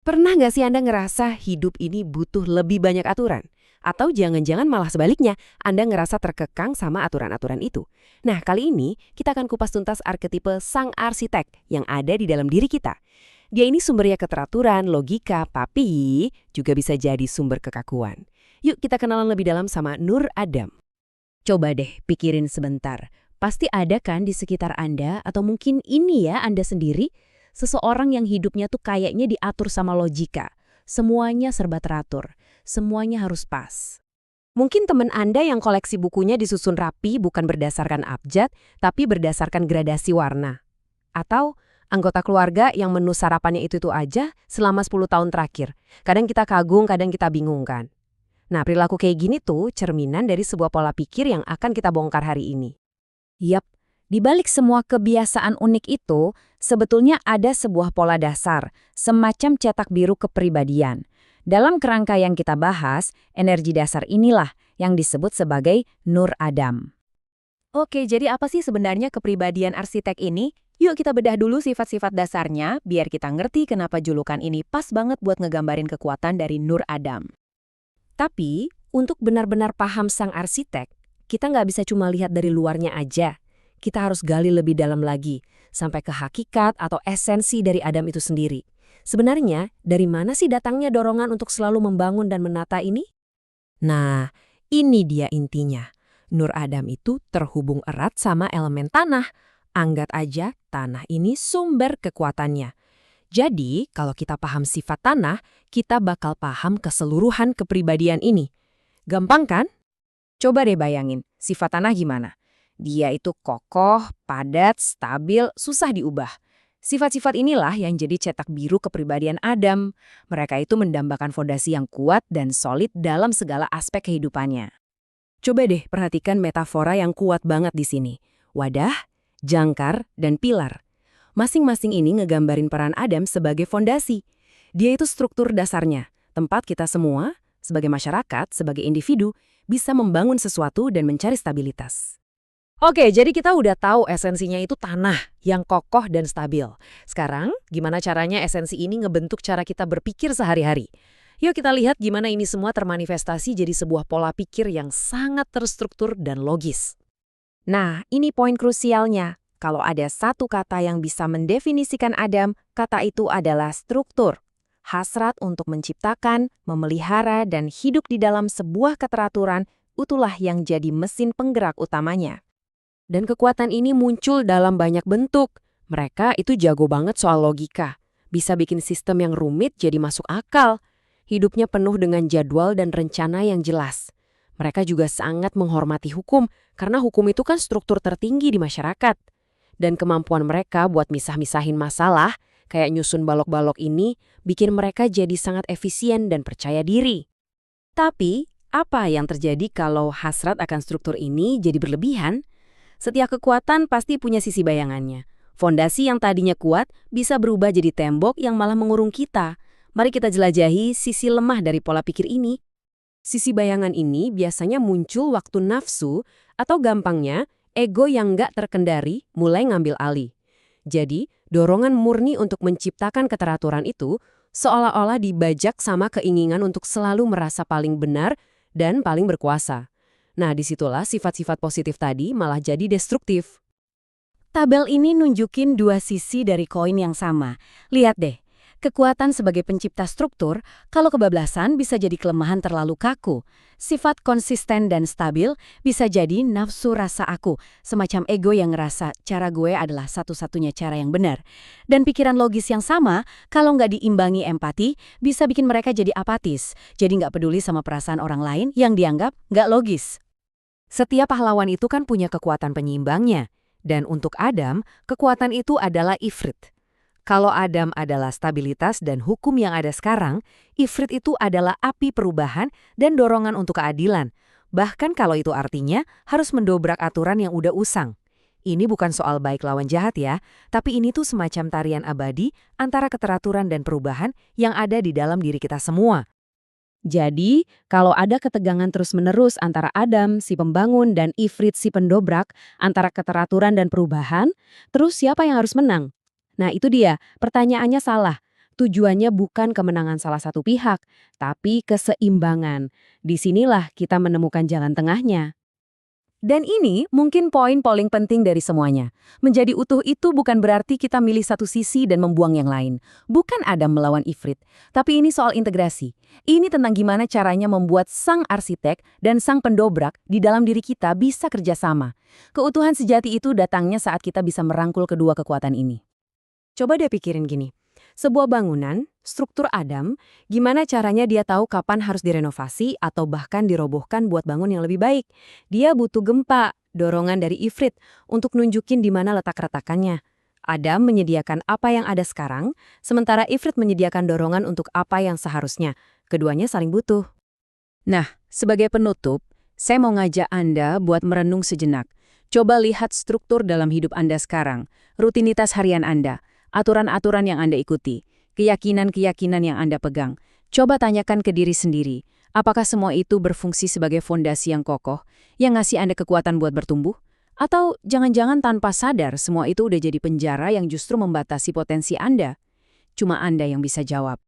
Pernah nggak sih Anda ngerasa hidup ini butuh lebih banyak aturan? Atau jangan-jangan malah sebaliknya, Anda ngerasa terkekang sama aturan-aturan itu? Nah, kali ini kita akan kupas tuntas arketipe sang arsitek yang ada di dalam diri kita. Dia ini sumbernya keteraturan, logika, tapi juga bisa jadi sumber kekakuan. Yuk kita kenalan lebih dalam sama Nur Adam. Coba deh pikirin sebentar. Pasti ada kan di sekitar Anda, atau mungkin ini ya Anda sendiri, seseorang yang hidupnya tuh kayaknya diatur sama logika. Semuanya serba teratur, semuanya harus pas. Mungkin teman Anda yang koleksi bukunya disusun rapi bukan berdasarkan abjad, tapi berdasarkan gradasi warna. Atau anggota keluarga yang menu sarapannya itu aja selama 10 tahun terakhir. Kadang kita kagum, kadang kita bingung kan. Nah, perilaku kayak gini tuh cerminan dari sebuah pola pikir yang akan kita bongkar hari ini. Yap, di balik semua kebiasaan unik itu, sebetulnya ada sebuah pola dasar, semacam cetak biru kepribadian. Dalam kerangka yang kita bahas, energi dasar inilah yang disebut sebagai Nur Adam. Oke, jadi apa sih sebenarnya kepribadian arsitek ini? Yuk kita bedah dulu sifat-sifat dasarnya, biar kita ngerti kenapa julukan ini pas banget buat ngegambarin kekuatan dari Nur Adam. Tapi, untuk benar-benar paham sang arsitek, kita nggak bisa cuma lihat dari luarnya aja. Kita harus gali lebih dalam lagi, sampai ke hakikat atau esensi dari Adam itu sendiri. Sebenarnya, dari mana sih datangnya dorongan untuk selalu membangun dan menata ini? Nah, ini dia intinya. Nur Adam itu terhubung erat sama elemen tanah. Anggap aja tanah ini sumber kekuatannya. Jadi, kalau kita paham sifat tanah, kita bakal paham keseluruhan kepribadian ini. Gampang kan? Coba deh bayangin, sifat tanah gimana? Dia itu kokoh, padat, stabil, susah diubah. Sifat-sifat inilah yang jadi cetak biru kepribadian Adam. Mereka itu mendambakan fondasi yang kuat dan solid dalam segala aspek kehidupannya. Coba deh perhatikan metafora yang kuat banget di sini. Wadah, jangkar, dan pilar. Masing-masing ini ngegambarin peran Adam sebagai fondasi. Dia itu struktur dasarnya, tempat kita semua, sebagai masyarakat, sebagai individu, bisa membangun sesuatu dan mencari stabilitas. Oke, jadi kita udah tahu esensinya itu tanah yang kokoh dan stabil. Sekarang, gimana caranya esensi ini ngebentuk cara kita berpikir sehari-hari? Yuk kita lihat gimana ini semua termanifestasi jadi sebuah pola pikir yang sangat terstruktur dan logis. Nah, ini poin krusialnya. Kalau ada satu kata yang bisa mendefinisikan Adam, kata itu adalah struktur. Hasrat untuk menciptakan, memelihara, dan hidup di dalam sebuah keteraturan, itulah yang jadi mesin penggerak utamanya. Dan kekuatan ini muncul dalam banyak bentuk. Mereka itu jago banget soal logika. Bisa bikin sistem yang rumit jadi masuk akal. Hidupnya penuh dengan jadwal dan rencana yang jelas. Mereka juga sangat menghormati hukum, karena hukum itu kan struktur tertinggi di masyarakat. Dan kemampuan mereka buat misah-misahin masalah, kayak nyusun balok-balok ini, bikin mereka jadi sangat efisien dan percaya diri. Tapi, apa yang terjadi kalau hasrat akan struktur ini jadi berlebihan? Setiap kekuatan pasti punya sisi bayangannya. Fondasi yang tadinya kuat bisa berubah jadi tembok yang malah mengurung kita. Mari kita jelajahi sisi lemah dari pola pikir ini. Sisi bayangan ini biasanya muncul waktu nafsu atau gampangnya ego yang nggak terkendali mulai ngambil alih. Jadi, dorongan murni untuk menciptakan keteraturan itu seolah-olah dibajak sama keinginan untuk selalu merasa paling benar dan paling berkuasa. Nah, disitulah sifat-sifat positif tadi malah jadi destruktif. Tabel ini nunjukin dua sisi dari koin yang sama. Lihat deh, kekuatan sebagai pencipta struktur, kalau kebablasan bisa jadi kelemahan terlalu kaku. Sifat konsisten dan stabil bisa jadi nafsu rasa aku, semacam ego yang ngerasa cara gue adalah satu-satunya cara yang benar. Dan pikiran logis yang sama, kalau nggak diimbangi empati, bisa bikin mereka jadi apatis, jadi nggak peduli sama perasaan orang lain yang dianggap nggak logis. Setiap pahlawan itu kan punya kekuatan penyeimbangnya. Dan untuk Adam, kekuatan itu adalah Ifrit. Kalau Adam adalah stabilitas dan hukum yang ada sekarang, Ifrit itu adalah api perubahan dan dorongan untuk keadilan. Bahkan kalau itu artinya harus mendobrak aturan yang udah usang. Ini bukan soal baik lawan jahat ya, tapi ini tuh semacam tarian abadi antara keteraturan dan perubahan yang ada di dalam diri kita semua. Jadi, kalau ada ketegangan terus-menerus antara Adam, si pembangun, dan Ifrit, si pendobrak, antara keteraturan dan perubahan, terus siapa yang harus menang? Nah, itu dia, pertanyaannya salah. tujuannya bukan kemenangan salah satu pihak, tapi keseimbangan. Disinilah kita menemukan jalan tengahnya. Dan ini mungkin poin paling penting dari semuanya. Menjadi utuh itu bukan berarti kita milih satu sisi dan membuang yang lain. Bukan Adam melawan Ifrit. Tapi ini soal integrasi. Ini tentang gimana caranya membuat sang arsitek dan sang pendobrak di dalam diri kita bisa kerjasama. Keutuhan sejati itu datangnya saat kita bisa merangkul kedua kekuatan ini. Coba deh pikirin gini. Sebuah bangunan, struktur Adam, gimana caranya dia tahu kapan harus direnovasi atau bahkan dirobohkan buat bangun yang lebih baik? Dia butuh gempa, dorongan dari Ifrit untuk nunjukin di mana letak retakannya. Adam menyediakan apa yang ada sekarang, sementara Ifrit menyediakan dorongan untuk apa yang seharusnya. Keduanya saling butuh. Nah, sebagai penutup, saya mau ngajak Anda buat merenung sejenak. Coba lihat struktur dalam hidup Anda sekarang, rutinitas harian Anda, aturan-aturan yang Anda ikuti, keyakinan-keyakinan yang Anda pegang. Coba tanyakan ke diri sendiri, apakah semua itu berfungsi sebagai fondasi yang kokoh, yang ngasih Anda kekuatan buat bertumbuh? Atau jangan-jangan tanpa sadar semua itu udah jadi penjara yang justru membatasi potensi Anda? Cuma Anda yang bisa jawab.